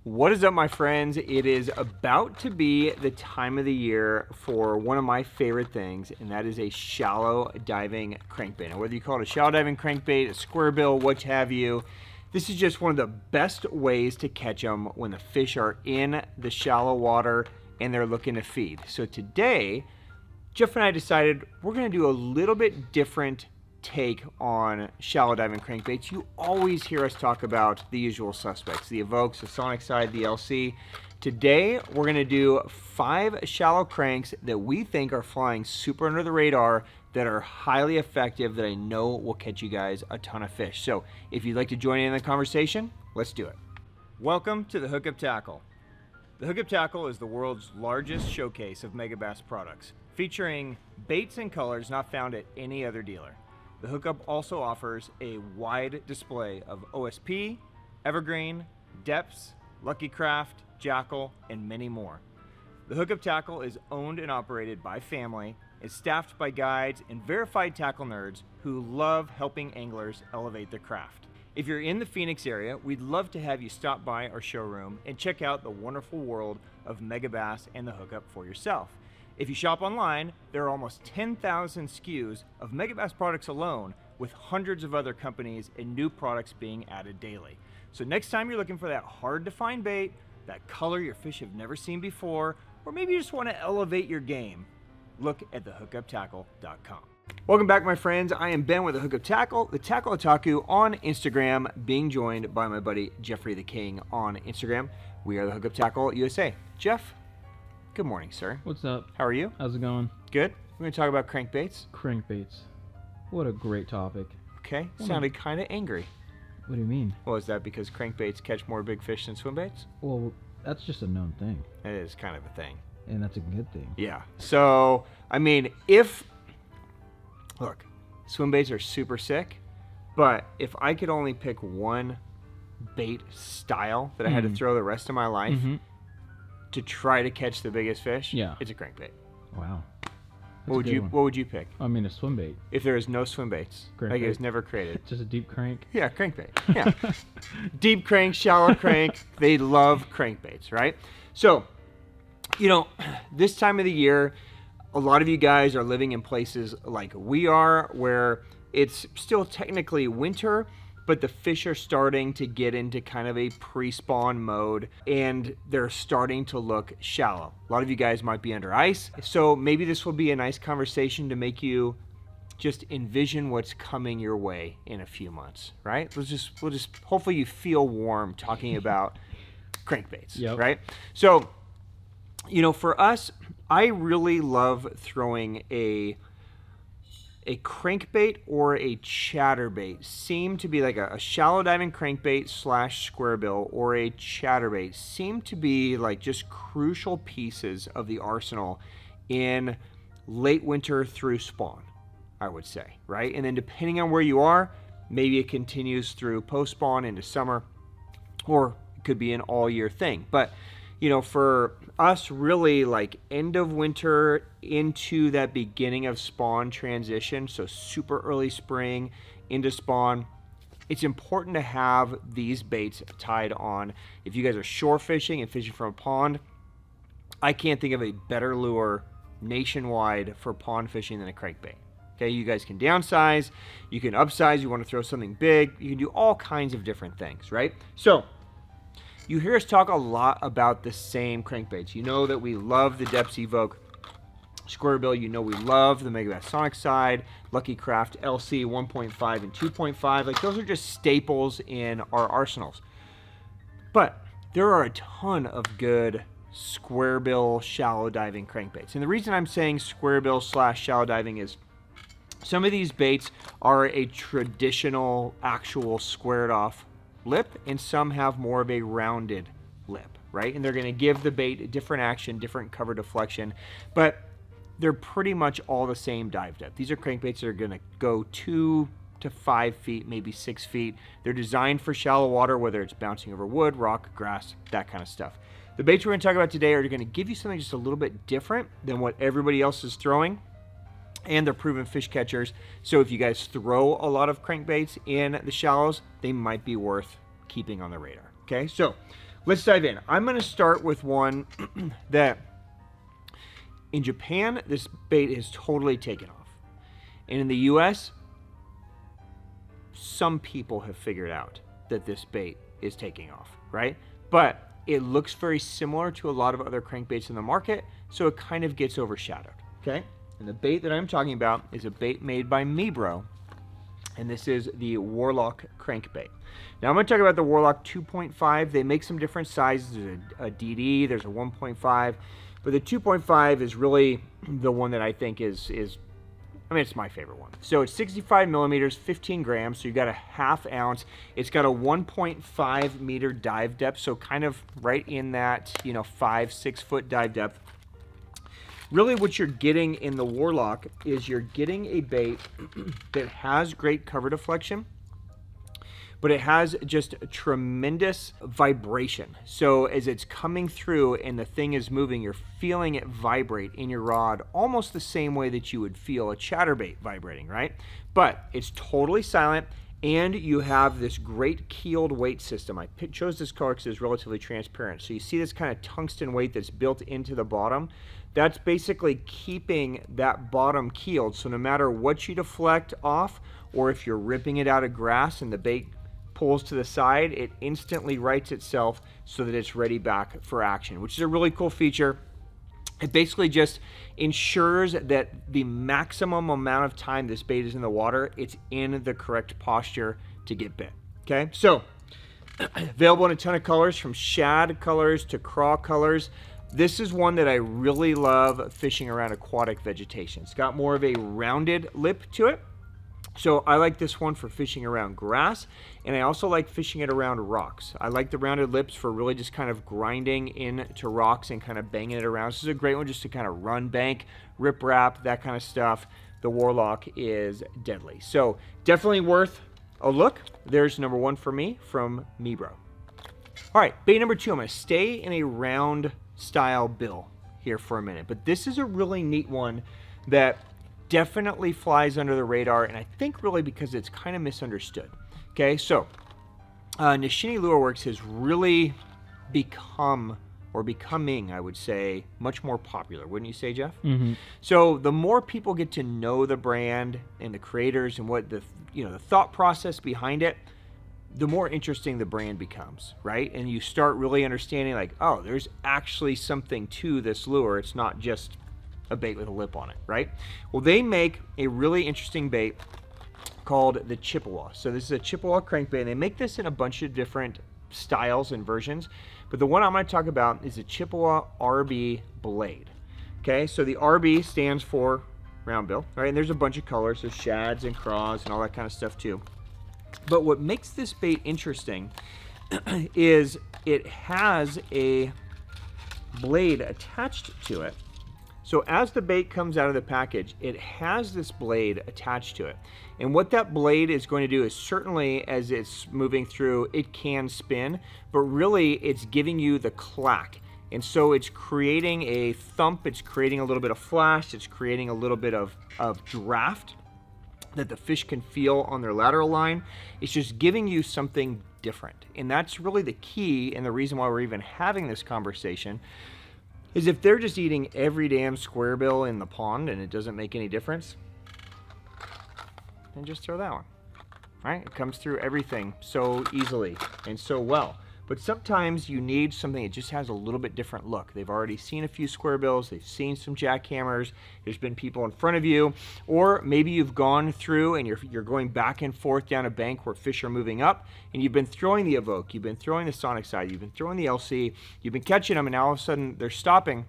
What is up, my friends? It is about to be the time of the year for one of my favorite things, and that is a shallow diving crankbait. Now, whether you call it a shallow diving crankbait, a square bill, what have you, this is just one of the best ways to catch them when the fish are in the shallow water and they're looking to feed. So today, Jeff and I decided we're going to do a little bit different take on shallow diving crankbaits. You always hear us talk about the usual suspects, the Evokes, the Sonic Side, the LC. Today, we're gonna do 5 shallow cranks that we think are flying super under the radar, that are highly effective, that I know will catch you guys a ton of fish. So if you'd like to join in the conversation, let's do it. Welcome to the Hookup Tackle. The Hookup Tackle is the world's largest showcase of megabass products, featuring baits and colors not found at any other dealer. The Hookup also offers a wide display of OSP, Evergreen, Depths, Lucky Craft, Jackal, and many more. The Hookup Tackle is owned and operated by family, is staffed by guides and verified tackle nerds who love helping anglers elevate their craft. If you're in the Phoenix area, we'd love to have you stop by our showroom and check out the wonderful world of megabass and the Hookup for yourself. If you shop online, there are almost 10,000 SKUs of megabass products alone, with hundreds of other companies and new products being added daily. So next time you're looking for that hard to find bait, that color your fish have never seen before, or maybe you just want to elevate your game, look at thehookuptackle.com. Welcome back, my friends. I am Ben with the Hookup Tackle, the Tackle Otaku on Instagram, being joined by my buddy Jeffrey the King on Instagram. We are the Hookup Tackle USA. Jeff, good morning, sir. What's up? How are you? How's it going? Good. We're going to talk about crankbaits. Crankbaits. What a great topic. Okay. Sounded kind of angry. What do you mean? Well, is that because crankbaits catch more big fish than swim baits? Well, that's just a known thing. It is kind of a thing. And that's a good thing. Yeah. So, I mean, look, swim baits are super sick, but if I could only pick one bait style that I had to throw the rest of my life, to try to catch the biggest fish, it's a crankbait. Wow. What would you pick? I mean, a swim bait. If there is no swim baits, like it was never created. Just a deep crank? Yeah, crankbait. Yeah. Deep crank, shallow crank. They love crankbaits, right? So, you know, this time of the year, a lot of you guys are living in places like we are, where it's still technically winter, but the fish are starting to get into kind of a pre-spawn mode, and they're starting to look shallow. A lot of you guys might be under ice, so maybe this will be a nice conversation to make you just envision what's coming your way in a few months, right? We'll just hopefully you feel warm talking about crankbaits, right? So, you know, for us, I really love throwing a crankbait or a chatterbait. Seem to be like a shallow diving crankbait / square bill or a chatterbait seem to be like just crucial pieces of the arsenal in late winter through spawn, I would say, right? And then depending on where you are, maybe it continues through post spawn into summer, or it could be an all year thing. But you know, for us, really like end of winter into that beginning of spawn transition, so super early spring into spawn, it's important to have these baits tied on. If you guys are shore fishing and fishing from a pond, I can't think of a better lure nationwide for pond fishing than a crankbait. Okay, you guys can downsize, you can upsize, you want to throw something big, you can do all kinds of different things, right? So, you hear us talk a lot about the same crankbaits. You know that we love the Depths Evoke square bill. You know we love the Megabass Sonic Side, Lucky Craft LC 1.5 and 2.5. Like, those are just staples in our arsenals. But there are a ton of good square bill shallow diving crankbaits. And the reason I'm saying square bill / shallow diving is some of these baits are a traditional, actual squared off lip, and some have more of a rounded lip, right? And they're going to give the bait a different action, different cover deflection, but they're pretty much all the same dive depth. These are crankbaits that are going to go 2 to 5 feet, maybe 6 feet. They're designed for shallow water, whether it's bouncing over wood, rock, grass, that kind of stuff. The baits we're going to talk about today are going to give you something just a little bit different than what everybody else is throwing, and they're proven fish catchers. So if you guys throw a lot of crankbaits in the shallows, they might be worth keeping on the radar. Okay, so let's dive in. I'm going to start with one that in Japan, this bait is totally taken off. And in the US, some people have figured out that this bait is taking off, right? But it looks very similar to a lot of other crankbaits in the market, so it kind of gets overshadowed, okay? And the bait that I'm talking about is a bait made by Mibro, and this is the Warlock crankbait. Now I'm going to talk about the Warlock 2.5. They make some different sizes. There's a DD, there's a 1.5, but the 2.5 is really the one that I think is I mean, it's my favorite one. So it's 65 millimeters, 15 grams, so you got a ½ ounce. It's got a 1.5 meter dive depth, so kind of right in that, 5-6 foot dive depth. Really what you're getting in the Warlock is you're getting a bait that has great cover deflection, but it has just a tremendous vibration. So as it's coming through and the thing is moving, you're feeling it vibrate in your rod almost the same way that you would feel a chatterbait vibrating, right? But it's totally silent, and you have this great keeled weight system. I chose this color because it's relatively transparent. So you see this kind of tungsten weight that's built into the bottom. That's basically keeping that bottom keeled. So no matter what you deflect off, or if you're ripping it out of grass and the bait pulls to the side, it instantly rights itself so that it's ready back for action, which is a really cool feature. It basically just ensures that the maximum amount of time this bait is in the water, it's in the correct posture to get bit. Okay, so available in a ton of colors, from shad colors to craw colors. This is one that I really love fishing around aquatic vegetation. It's got more of a rounded lip to it. So I like this one for fishing around grass, and I also like fishing it around rocks. I like the rounded lips for really just kind of grinding into rocks and kind of banging it around. This is a great one just to kind of run bank, rip wrap, that kind of stuff. The Warlock is deadly. So definitely worth a look. There's number one for me from Mibro. All right, bait number two. I'm going to stay in a round style bill here for a minute, but this is a really neat one that definitely flies under the radar, and I think really because it's kind of misunderstood. Okay, so Nishine Lure Works has really become, or becoming, I would say, much more popular, wouldn't you say, Jeff? Mm-hmm. So the more people get to know the brand and the creators and what the thought process behind it, the more interesting the brand becomes, right? And you start really understanding, like, oh, there's actually something to this lure. It's not just a bait with a lip on it, right? Well, they make a really interesting bait called the Chippewa. So this is a Chippewa crankbait, and they make this in a bunch of different styles and versions, but the one I'm going to talk about is the Chippewa RB blade. Okay, so the RB stands for round bill, right? And there's a bunch of colors, so shads and craws and all that kind of stuff too. But what makes this bait interesting is it has a blade attached to it. So as the bait comes out of the package, it has this blade attached to it. And what that blade is going to do is, certainly as it's moving through, it can spin, but really it's giving you the clack. And so it's creating a thump, it's creating a little bit of flash, it's creating a little bit of draft that the fish can feel on their lateral line. It's just giving you something different. And that's really the key, and the reason why we're even having this conversation is if they're just eating every damn square bill in the pond and it doesn't make any difference, then just throw that one, right? It comes through everything so easily and so well. But sometimes you need something that just has a little bit different look. They've already seen a few square bills, they've seen some jackhammers, there's been people in front of you, or maybe you've gone through and you're going back and forth down a bank where fish are moving up, and you've been throwing the Evoke, you've been throwing the Sonic Side, you've been throwing the LC, you've been catching them, and now all of a sudden they're stopping.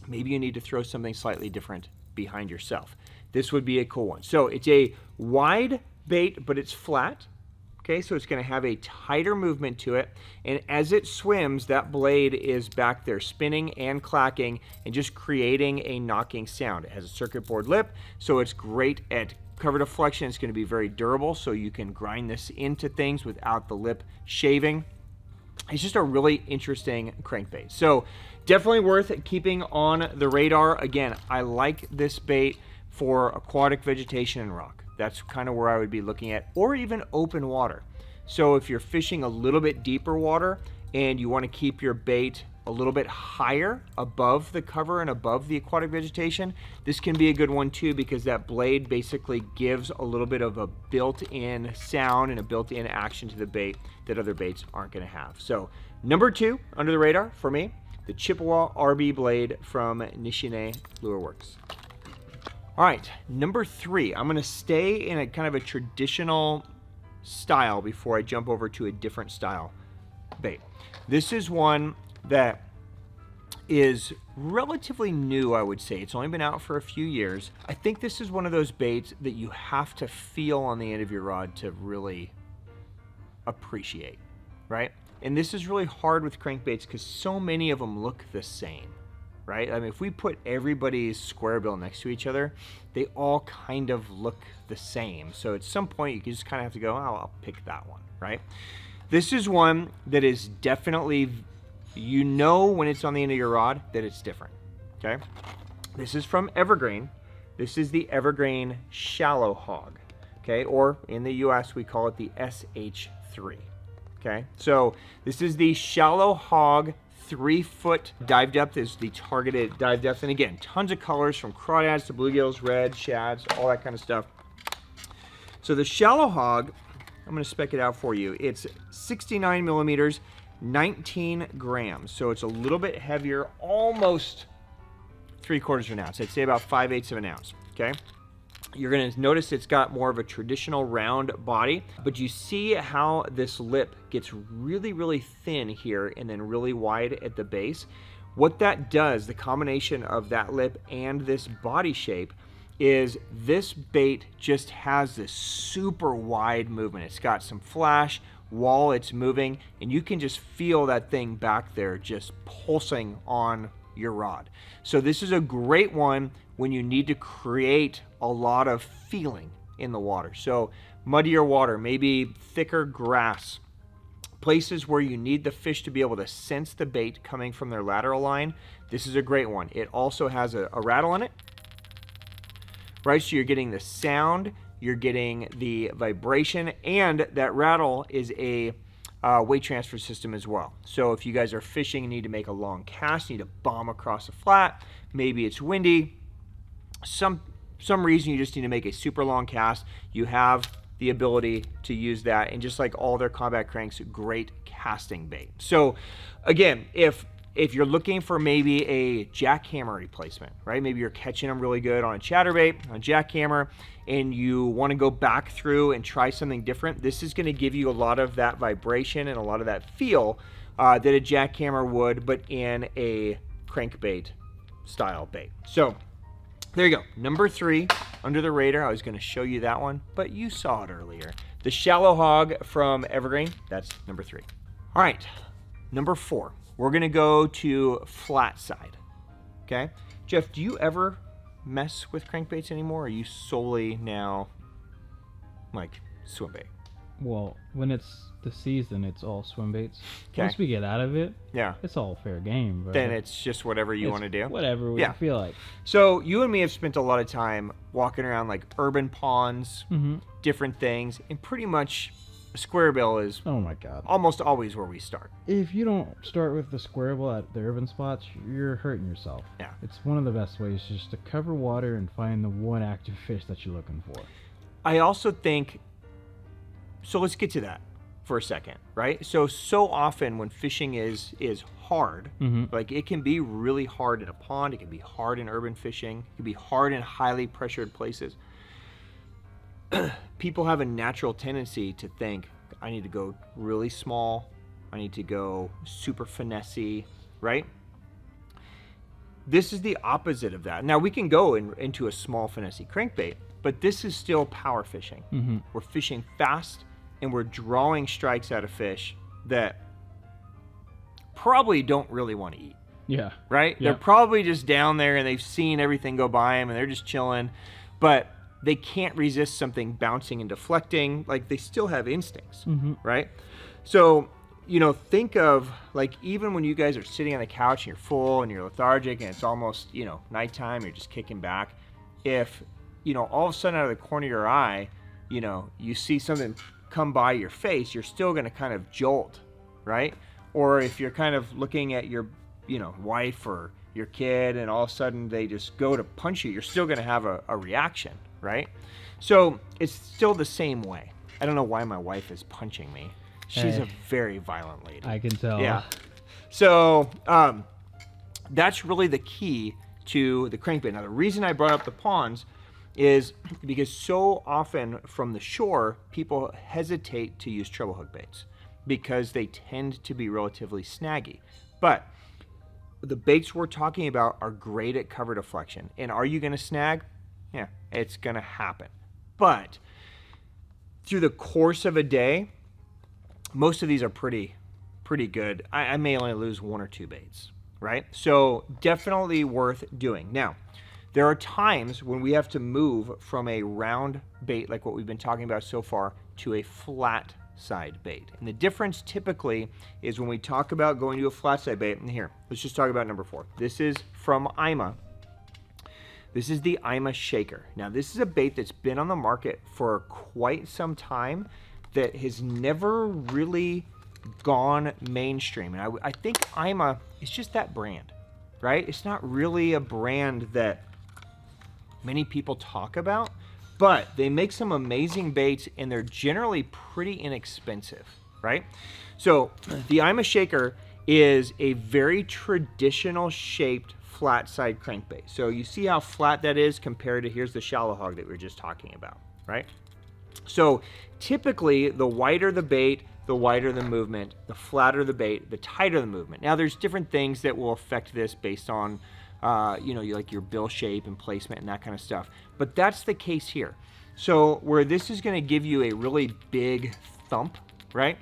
Maybe you need to throw something slightly different behind yourself. This would be a cool one. So it's a wide bait, but it's flat. Okay, so it's going to have a tighter movement to it, and as it swims, that blade is back there spinning and clacking and just creating a knocking sound. It has a circuit board lip, so it's great at cover deflection. It's going to be very durable, so you can grind this into things without the lip shaving. It's just a really interesting crankbait. So definitely worth keeping on the radar. Again, I like this bait for aquatic vegetation and rock. That's kind of where I would be looking at, or even open water. So if you're fishing a little bit deeper water and you want to keep your bait a little bit higher above the cover and above the aquatic vegetation, this can be a good one too, because that blade basically gives a little bit of a built-in sound and a built-in action to the bait that other baits aren't going to have. So number 2 under the radar for me, the Chippewa RB blade from Nishine Lure Works. All right, number 3, I'm going to stay in a kind of a traditional style before I jump over to a different style bait. This is one that is relatively new, I would say. It's only been out for a few years. I think this is one of those baits that you have to feel on the end of your rod to really appreciate, right? And this is really hard with crankbaits because so many of them look the same, right? I mean, if we put everybody's square bill next to each other, they all kind of look the same. So at some point, you just kind of have to go, oh, I'll pick that one, right? This is one that is definitely, you know when it's on the end of your rod that it's different, okay? This is from Evergreen. This is the Evergreen Shallow Hog, okay? Or in the US, we call it the SH3, okay? So this is the Shallow Hog 3-foot dive depth is the targeted dive depth. And again, tons of colors from crawdads to bluegills, red, shads, all that kind of stuff. So the Shallow Hog, I'm gonna spec it out for you. It's 69 millimeters, 19 grams. So it's a little bit heavier, almost 3/4 of an ounce. I'd say about 5/8 of an ounce, okay? You're gonna notice it's got more of a traditional round body, but you see how this lip gets really, really thin here and then really wide at the base. What that does, the combination of that lip and this body shape, is this bait just has this super wide movement. It's got some flash while it's moving, and you can just feel that thing back there just pulsing on your rod. So this is a great one when you need to create a lot of feeling in the water. So muddier water, maybe thicker grass, places where you need the fish to be able to sense the bait coming from their lateral line. This is a great one. It also has a rattle in it, right? So you're getting the sound, you're getting the vibration, and that rattle is a weight transfer system as well. So if you guys are fishing and need to make a long cast, you need to bomb across a flat, maybe it's windy, some reason you just need to make a super long cast, you have the ability to use that. And just like all their combat cranks, great casting bait. So again, if you're looking for maybe a jackhammer replacement, right? Maybe you're catching them really good on a chatterbait, on a jackhammer, and you want to go back through and try something different, this is going to give you a lot of that vibration and a lot of that feel that a jackhammer would, but in a crankbait style bait. So there you go. Number 3, under the radar. I was going to show you that one, but you saw it earlier. The Shallow Hog from Evergreen. That's number 3. All right, number 4. We're going to go to flat side. Okay, Jeff, do you ever mess with crankbaits anymore? Or are you solely now like swim bait? Well, when it's the season, it's all swim baits. Okay. Once we get out of it, yeah, it's all fair game. But then it's just whatever you want to do. Whatever we feel like. So you and me have spent a lot of time walking around like urban ponds, different things, and pretty much a square bill is oh my god almost always where we start. If you don't start with the square bill at the urban spots, you're hurting yourself. Yeah. It's one of the best ways just to cover water and find the one active fish that you're looking for. I also think, so let's get to that for a second, right? So often when fishing is hard, like it can be really hard in a pond, it can be hard in urban fishing, it can be hard in highly pressured places. People have a natural tendency to think, I need to go really small, I need to go super finessey, right? This is the opposite of that. Now we can go into a small finessey crankbait, but this is still power fishing. We're fishing fast and we're drawing strikes out of fish that probably don't really want to eat. Yeah. Right? Yeah. They're probably just down there and they've seen everything go by them and they're just chilling, but they can't resist something bouncing and deflecting. Like they still have instincts, right? So, you know, think of like, even when you guys are sitting on the couch and you're full and you're lethargic and it's almost, you know, nighttime, you're just kicking back. If, you know, all of a sudden out of the corner of your eye, you know, you see something come by your face, you're still going to kind of jolt, right? Or if you're kind of looking at your, wife or your kid and all of a sudden they just go to punch you, you're still going to have a reaction, right? So it's still the same way. I don't know why my wife is punching me. She's a very violent lady. I can tell. Yeah. So that's really the key to the crankbait. Now, the reason I brought up the ponds is because so often from the shore, people hesitate to use treble hook baits because they tend to be relatively snaggy. But the baits we're talking about are great at cover deflection. And are you going to snag? Yeah, it's going to happen. But through the course of a day, most of these are pretty good. I may only lose 1 or 2 baits, right? So definitely worth doing. Now, there are times when we have to move from a round bait, like what we've been talking about so far, to a flat side bait. And the difference typically is when we talk about going to a flat side bait, and here, let's just talk about number 4. This is from Ima. This is the Ima Shaker. Now, this is a bait that's been on the market for quite some time that has never really gone mainstream. And I think Ima is just that brand, right? It's not really a brand that many people talk about, but they make some amazing baits and they're generally pretty inexpensive, right? So the Ima Shaker is a very traditional shaped flat side crankbait. So you see how flat that is compared to, here's the shallow hog that we were just talking about, right? So typically the wider the bait, the wider the movement, the flatter the bait, the tighter the movement. Now there's different things that will affect this based on like your bill shape and placement and that kind of stuff. But that's the case here. So where this is going to give you a really big thump, right?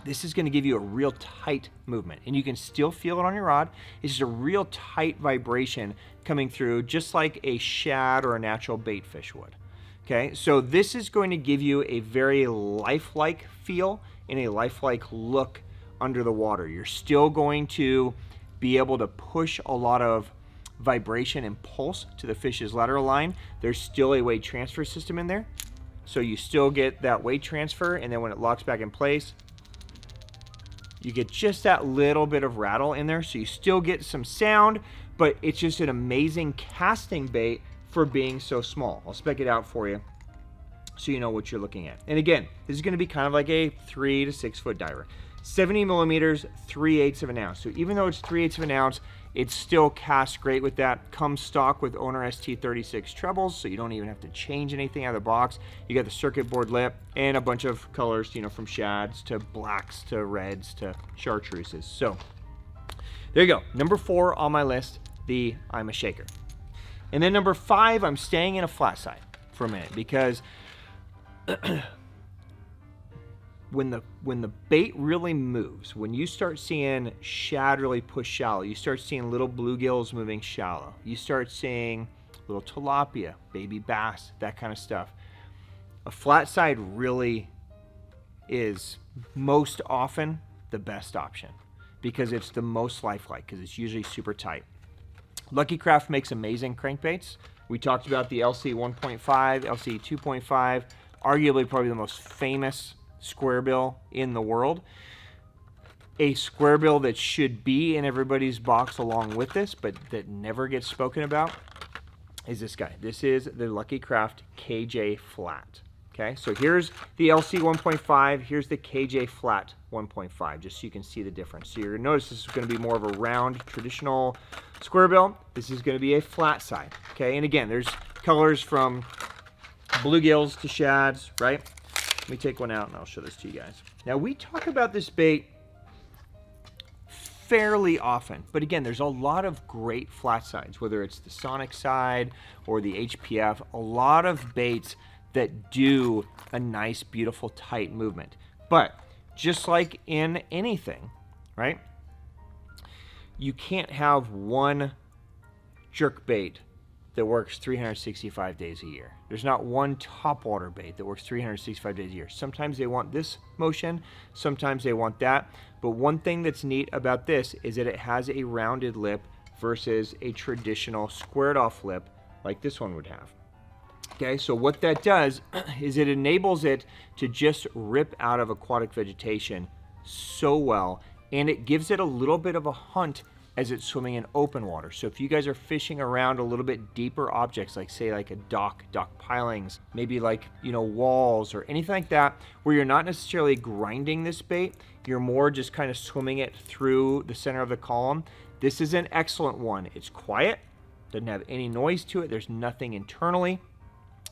This is going to give you a real tight movement, and you can still feel it on your rod. It's just a real tight vibration coming through, just like a shad or a natural bait fish would. Okay, so this is going to give you a very lifelike feel and a lifelike look under the water. You're still going to be able to push a lot of vibration and pulse to the fish's lateral line. There's still a weight transfer system in there, so you still get that weight transfer, and then when it locks back in place, you get just that little bit of rattle in there, so you still get some sound, but it's just an amazing casting bait for being so small. I'll spec it out for you so you know what you're looking at. And again, this is going to be kind of like a 3 to 6 foot diver. 70 millimeters, 3/8 of an ounce. So even though it's 3/8 of an ounce, it still casts great with that. Comes stock with Owner ST36 trebles, so you don't even have to change anything out of the box. You got the circuit board lip and a bunch of colors, from shads to blacks to reds to chartreuses. So there you go. Number 4 on my list, the Ima Shaker. And then number 5, I'm staying in a flat side for a minute because when the bait really moves, when you start seeing shad really push shallow, you start seeing little bluegills moving shallow, you start seeing little tilapia, baby bass, that kind of stuff. A flat side really is most often the best option because it's the most lifelike, because it's usually super tight. Lucky Craft makes amazing crankbaits. We talked about the LC 1.5, LC 2.5, arguably probably the most famous square bill in the world. A square bill that should be in everybody's box along with this, but that never gets spoken about, is this guy. This is the Lucky Craft KJ Flat. Okay, so here's the LC 1.5, here's the KJ Flat 1.5, just so you can see the difference. So you're gonna notice this is gonna be more of a round, traditional square bill. This is gonna be a flat side, okay? And again, there's colors from bluegills to shads, right? Let me take one out and I'll show this to you guys. Now, we talk about this bait fairly often, but again, there's a lot of great flat sides, whether it's the Sonic side or the HPF, a lot of baits that do a nice, beautiful, tight movement. But just like in anything, right? You can't have one jerk bait that works 365 days a year. There's not one topwater bait that works 365 days a year. Sometimes they want this motion, sometimes they want that. But one thing that's neat about this is that it has a rounded lip versus a traditional squared off lip like this one would have. Okay, so what that does is it enables it to just rip out of aquatic vegetation so well and it gives it a little bit of a hunt as it's swimming in open water. So if you guys are fishing around a little bit deeper objects, like say like a dock pilings, maybe like, you know, walls or anything like that, where you're not necessarily grinding this bait, you're more just kind of swimming it through the center of the column, this is an excellent one. It's quiet, doesn't have any noise to it, there's nothing internally.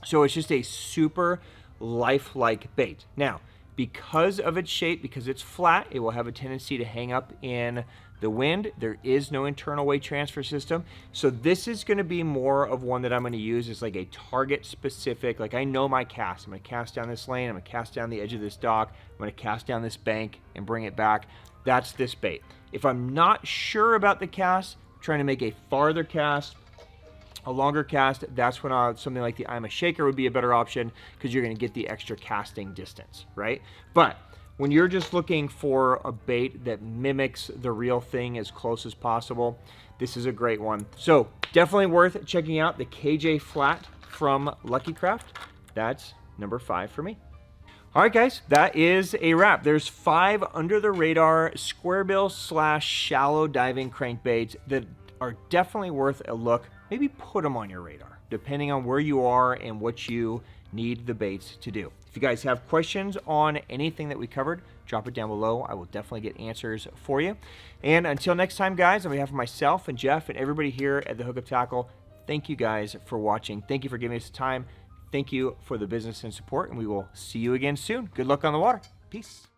So it's just a super lifelike bait. Now, because of its shape, because it's flat, it will have a tendency to hang up in the wind. There is no internal weight transfer system. So this is going to be more of one that I'm going to use as like a target specific, like I know my cast. I'm going to cast down this lane, I'm going to cast down the edge of this dock, I'm going to cast down this bank and bring it back. That's this bait. If I'm not sure about the cast, trying to make a farther cast, a longer cast, that's when something like the Ima Shaker would be a better option, because you're going to get the extra casting distance, right? But when you're just looking for a bait that mimics the real thing as close as possible, this is a great one. So definitely worth checking out the KJ Flat from Lucky Craft. That's number 5 for me. All right, guys, that is a wrap. There's 5 under the radar square bill / shallow diving crankbaits that are definitely worth a look. Maybe put them on your radar, depending on where you are and what you need the baits to do. If you guys have questions on anything that we covered, drop it down below. I will definitely get answers for you. And until next time, guys, on behalf of myself and Jeff and everybody here at the Hookup Tackle, thank you guys for watching. Thank you for giving us the time. Thank you for the business and support, and we will see you again soon. Good luck on the water. Peace.